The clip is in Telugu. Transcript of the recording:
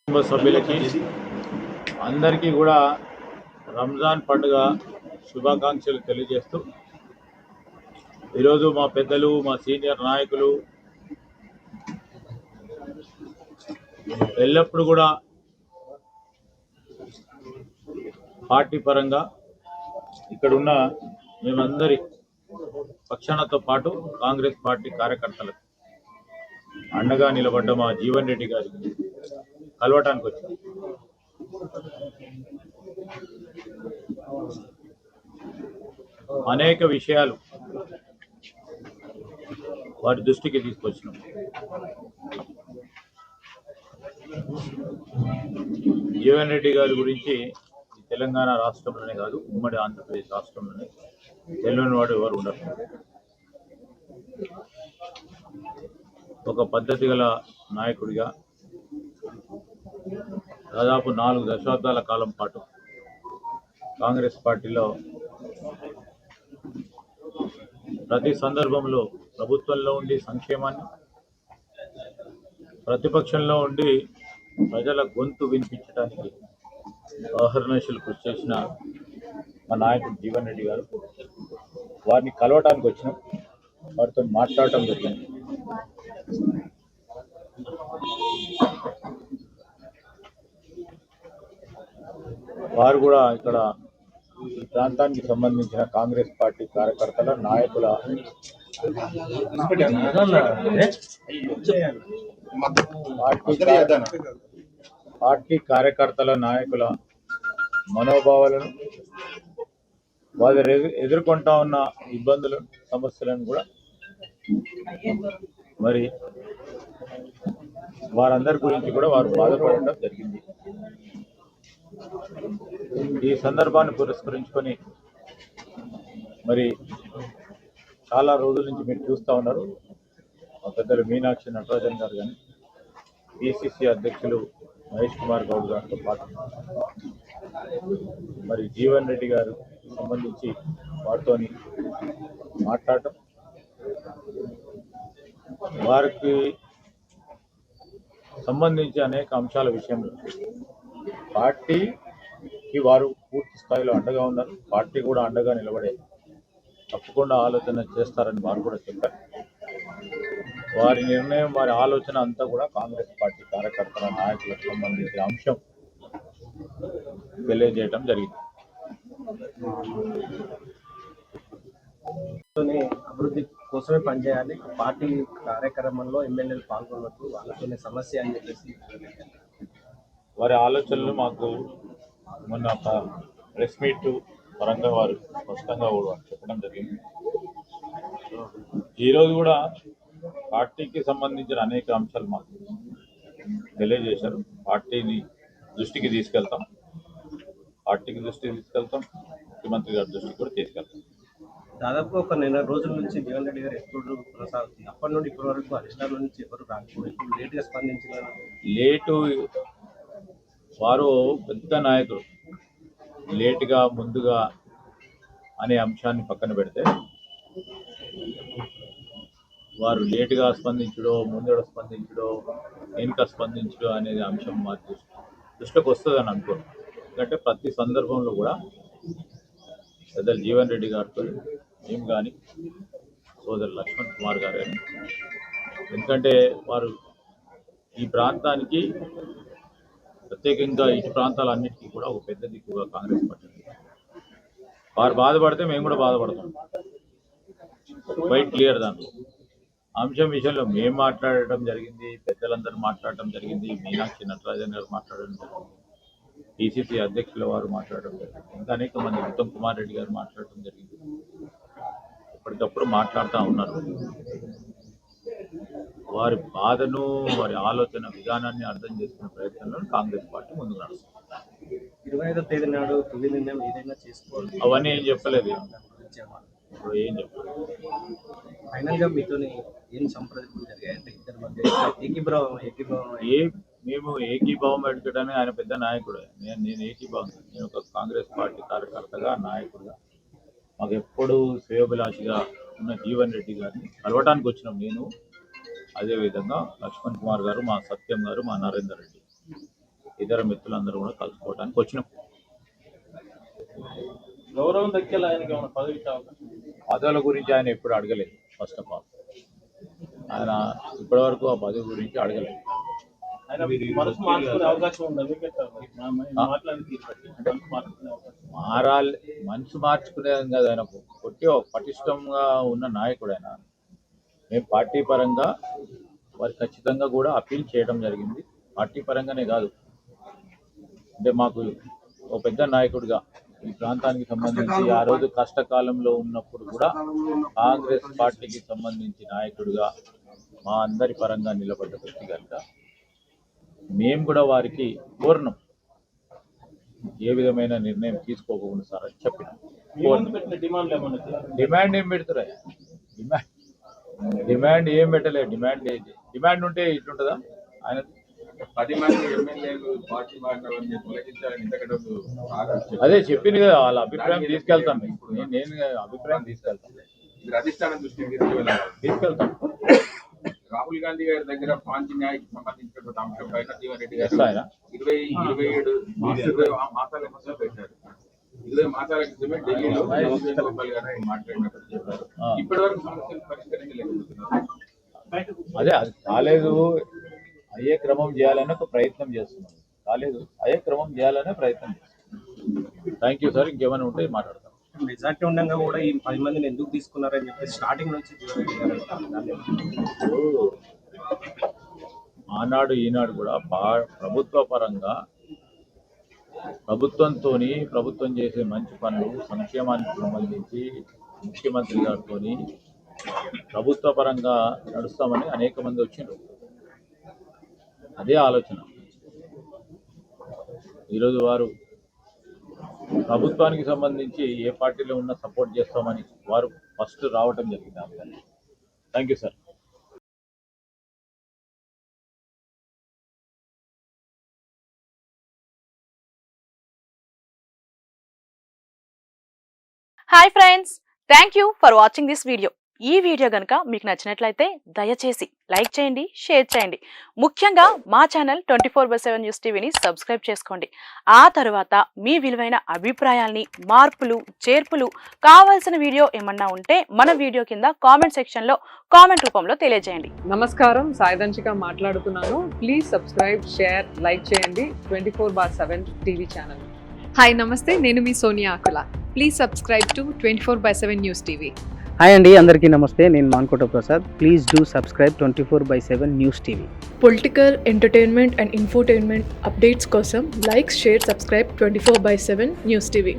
కుటుంబ సభ్యులకి అందరికీ కూడా రంజాన్ పండుగ శుభాకాంక్షలు తెలియజేస్తూ ఈరోజు మా పెద్దలు మా సీనియర్ నాయకులు ఎల్లప్పుడూ కూడా పార్టీ పరంగా ఇక్కడున్న మేమందరి పక్షానతో పాటు కాంగ్రెస్ పార్టీ కార్యకర్తలకు అండగా నిలబడ్డ మా జీవన్ రెడ్డి గారికి కలవటానికి వచ్చాం. అనేక విషయాలు వారి దృష్టికి తీసుకొచ్చినాం. జీవన్ రెడ్డి గారి గురించి తెలంగాణ రాష్ట్రంలోనే కాదు, ఉమ్మడి ఆంధ్రప్రదేశ్ రాష్ట్రంలోనే తెలియని వాడు ఎవరు ఉండరు. ఒక పద్ధతి గల నాయకుడిగా దాదాపు 4 దశాబ్దాల కాలం పాటు కాంగ్రెస్ పార్టీలో ప్రతి సందర్భంలో ప్రభుత్వంలో ఉండి సంక్షేమాన్ని, ప్రతిపక్షంలో ఉండి ప్రజల గొంతు వినిపించడానికి అహర్నిశలు కృషి చేసిన మా నాయకుడు జీవన్ రెడ్డి గారు. వారిని కలవటానికి వచ్చినాం, వారితో మాట్లాడటం జరిగింది. వారు కూడా ఇక్కడ ఈ ప్రాంతానికి సంబంధించిన కాంగ్రెస్ పార్టీ కార్యకర్తల నాయకుల పార్టీ కార్యకర్తల నాయకుల మనోభావాలను, వారు ఎదుర్కొంటా ఉన్న ఇబ్బందులు సమస్యలను కూడా మరి వారందరి గురించి కూడా వారు బాధపడటం జరిగింది. ఈ సందర్భాన్ని పురస్కరించుకొని మరి చాలా రోజుల నుంచి మీరు చూస్తూ ఉన్నారు, మా పెద్దలు మీనాక్షి నటరాజన్ గారు కానీ, పిసిసి అధ్యక్షులు మహేష్ కుమార్ గౌడ్ గారితో పాటు మరి జీవన్ రెడ్డి గారు సంబంధించి వారితో మాట్లాడటం, వారికి సంబంధించి అనేక అంశాల విషయంలో పార్టీకి వారు పూర్తి స్థాయిలో అండగా ఉన్నారు. పార్టీ కూడా అండగా నిలబడే తప్పకుండా ఆలోచన చేస్తారని వారు కూడా చెప్పారు. వారి నిర్ణయం, వారి ఆలోచన అంతా కూడా కాంగ్రెస్ పార్టీ కార్యకర్తల నాయకులకు సంబంధించిన అంశం తెలియజేయడం జరిగింది. అభివృద్ధి కోసమే పనిచేయాలి, పార్టీ కార్యక్రమంలో ఎమ్మెల్యేలు పాల్గొనవచ్చు, వాళ్ళతోనే సమస్య అని చెప్పేసి వారి ఆలోచనలు మాకు మొన్న ప్రెస్ మీట్ పరంగా వారు స్పష్టంగా చెప్పడం జరిగింది. ఈరోజు కూడా పార్టీకి సంబంధించిన అనేక అంశాలు మాకు తెలియజేశారు. పార్టీని దృష్టికి తీసుకెళ్తాం, ముఖ్యమంత్రి గారి దృష్టికి కూడా తీసుకెళ్తాం. దాదాపు ఒక నెల రోజుల నుంచి జీవన్ రెడ్డి గారు ఎప్పుడు కొనసాగుతుంది, అప్పటి నుండి ఇప్పటి వరకు అధిష్టానం నుంచి ఎవరు రాకపోయి ఇప్పుడు లేటుగా స్పందించిన వారు పెద్ద నాయకులు లేటుగా ముందుగా అనే అంశాన్ని పక్కన పెడితే, వారు లేటుగా స్పందించడో, ముందడ స్పందించడో, వెనుక స్పందించడో అనేది అంశం మా దృష్టికి వస్తుందని అనుకోను. ఎందుకంటే ప్రతి సందర్భంలో కూడా పెద్దలు జీవన్ రెడ్డి గారితో మేము కానీ, సోదరు లక్ష్మణ్ కుమార్ గారు కానీ, ఎందుకంటే వారు ఈ ప్రాంతానికి ప్రత్యేకంగా ఇటు ప్రాంతాలన్నిటికీ కూడా ఒక పెద్ద దిక్కుగా కాంగ్రెస్ పార్టీ. వారు బాధపడితే మేము కూడా బాధపడతాం, క్వైట్ క్లియర్. దాంట్లో అంశం విషయంలో మేము మాట్లాడటం జరిగింది, పెద్దలందరూ మాట్లాడటం జరిగింది, మీనాక్షి నటరాజన్ గారు మాట్లాడడం జరిగింది, పిసిసి అధ్యక్షుల వారు మాట్లాడడం జరిగింది, ఇంకా అనేక మంది, ఉత్తమ్ కుమార్ రెడ్డి గారు మాట్లాడటం జరిగింది. ఎప్పటికప్పుడు మాట్లాడుతూ ఉన్నారు. వారి బాధను, వారి ఆలోచన విధానాన్ని అర్థం చేసుకునే ప్రయత్నంలో కాంగ్రెస్ పార్టీ ముందుకు నడుస్తుంది. 25వ తేదీ నాడు తొలి నిర్ణయం ఏదైనా చేసుకోవాలి, అవన్నీ ఏం చెప్పలేదు, ఇప్పుడు ఏం చెప్పలేదు. ఫైనల్ గా మీతో ఏం సంప్రదింపులు జరిగాయంటే ఇద్దరి మధ్య మేము ఏకీభావం పెట్టుకోవడానికి ఆయన పెద్ద నాయకుడు, నేను ఏకీభావం. నేను ఒక కాంగ్రెస్ పార్టీ కార్యకర్తగా, నాయకుడిగా మాకు ఎప్పుడు శ్రేయోభిలాషిగా ఉన్న జీవన్ రెడ్డి గారిని కలవటానికి వచ్చినాం. నేను, అదేవిధంగా లక్ష్మణ్ కుమార్ గారు, మా సత్యం గారు, మా నరేందర్ రెడ్డి ఇతర మిత్రులందరూ కూడా కలుసుకోవడానికి వచ్చినాం. గౌరవం దక్కేలా ఆయనకి ఏమైనా పదవి ఇచ్చే అవకాశం ఉందా? పదవుల గురించి ఆయన ఎప్పుడు అడగలేదు. ఫస్ట్ ఆఫ్ ఆల్ ఆయన ఇప్పటివరకు ఆ పదవి గురించి అడగలేదు. ఆయన మనసు మార్చుకునే అవకాశం ఉందా? మీకు ఎట్లా మాట్లాడి తీర్పట్టి మనసు మార్చుకునే అవకాశం మనసు మార్చుకునేది కాదు. ఆయన కొట్టి పటిష్టంగా ఉన్న నాయకుడు ఆయన. మేము పార్టీ పరంగా వారు ఖచ్చితంగా కూడా అప్పీల్ చేయడం జరిగింది. పార్టీ పరంగానే కాదు, అంటే మాకు ఒక పెద్ద నాయకుడిగా ఈ ప్రాంతానికి సంబంధించి ఆ రోజు కష్టకాలంలో ఉన్నప్పుడు కూడా కాంగ్రెస్ పార్టీకి సంబంధించి నాయకుడిగా మా అందరి పరంగా నిలబడ్డ వ్యక్తి కనుక మేము కూడా వారికి కోరినాం, ఏ విధమైన నిర్ణయం తీసుకోకుండా సార్ అని చెప్పినాం. మీ ముందు పెట్టిన డిమాండ్లు ఏమన్నా ఉన్నాయా? డిమాండ్ ఏం పెడతారా? డిమాండ్ ఏం పెట్టలేదు. డిమాండ్ ఉంటే ఇట్లుంటుందా? ఆయన 10 మంది ఎమ్మెల్యేలు పార్టీ మారిన తొలగించాలని ఇంతకంటే అదే చెప్పింది కదా, వాళ్ళ అభిప్రాయం తీసుకెళ్తాం. నేను అభిప్రాయం తీసుకెళ్తాను. మీరు అధిష్టానం దృష్టికి తీసుకెళ్తాం. రాహుల్ గాంధీ గారి దగ్గర పాంచి న్యాయకి సంబంధించినటువంటి అంశం పైన జీవన్ రెడ్డి గారు చేస్తాయన 27 మాసాల కోసం పెట్టారు. 20 మాసాల క్రితమే ఢిల్లీలో గోపాల్ గారు మాట్లాడినట్టు చెప్పారు. ఇప్పటి వరకు సమస్యలు పరిష్కరించలేకపోతున్నారు. అదే అది కాలేదు. అయ్యే క్రమం చేయాలని ఒక ప్రయత్నం చేస్తున్నాం. కాలేదు, అయ్యే క్రమం చేయాలనే ప్రయత్నం చేస్తున్నాం. Thank you sir. ఇంకేమైనా ఉంటే మాట్లాడతాం. మెజార్టీ ఉండగా కూడా ఈ 10 మందిని ఎందుకు తీసుకున్నారని చెప్పి స్టార్టింగ్ నుంచి జీవన్ రెడ్డి గారు అంటారు. ఆనాడు ఈనాడు కూడా ప్రభుత్వ పరంగా ప్రభుత్వం చేసే మంచి పనులు సంక్షేమానికి సంబంధించి ముఖ్యమంత్రి గారితో ప్రభుత్వ పరంగా నడుస్తామని అనేక మంది వచ్చిండ్రు. అదే ఆలోచన. ఈరోజు వారు ప్రభుత్వానికి సంబంధించి ఏ పార్టీలో ఉన్నా సపోర్ట్ చేస్తామని వారు ఫస్ట్ రావటం జరిగింది. Thank you sir. Hi friends, thank you for watching this video. ఈ వీడియో కనుక మీకు నచ్చినట్లయితే దయచేసి లైక్ చేయండి, షేర్ చేయండి. ముఖ్యంగా మా ఛానల్ 24/7 న్యూస్ టీవీని సబ్స్క్రైబ్ చేసుకోండి. ఆ తర్వాత మీ విలువైన అభిప్రాయాల్ని, మార్పులు, చేర్పులు, కావాల్సిన వీడియో ఏమన్నా ఉంటే మన వీడియో కింద కామెంట్ సెక్షన్లో కామెంట్ రూపంలో తెలియజేయండి. నమస్కారం, సాయిదంచిక మాట్లాడుతున్నాను. ప్లీజ్ సబ్స్క్రైబ్, షేర్, లైక్ చేయండి 24/7 టీవీ ఛానల్. హాయ్ నమస్తే, నేను మీ Sonia Akula. Please subscribe to 24/7 news TV. Hi అండి, అందరికీ నమస్తే. నేను Mankota Prasad. Please do subscribe 24/7 news TV. Political, entertainment and infotainment updates కోసం like, share, subscribe 24/7 news TV.